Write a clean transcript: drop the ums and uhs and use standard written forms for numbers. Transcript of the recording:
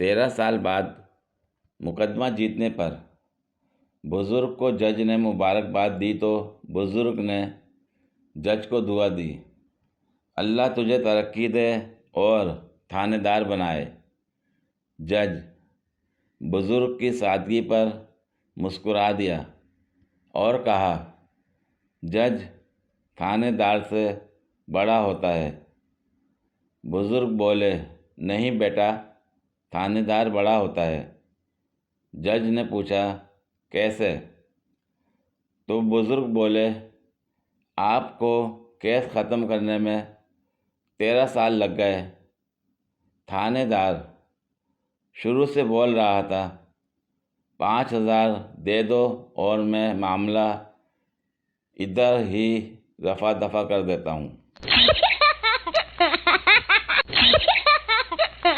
13 साल बाद मुकदमा जीतने पर बुज़ुर्ग को जज ने मुबारकबाद दी तो बुज़ुर्ग ने जज को दुआ दी, अल्लाह तुझे तरक्की दे और थानेदार बनाए। जज बुज़ुर्ग की सादगी पर मुस्कुरा दिया और कहा, जज थानेदार से बड़ा होता है। बुज़ुर्ग बोले, नहीं बेटा, थानेदार बड़ा होता है। जज ने पूछा, कैसे? तो बुज़ुर्ग बोले, आपको केस ख़त्म करने में 13 साल लग गए। थानेदार शुरू से बोल रहा था, 5,000 दे दो और मैं मामला इधर ही रफा दफा कर देता हूँ।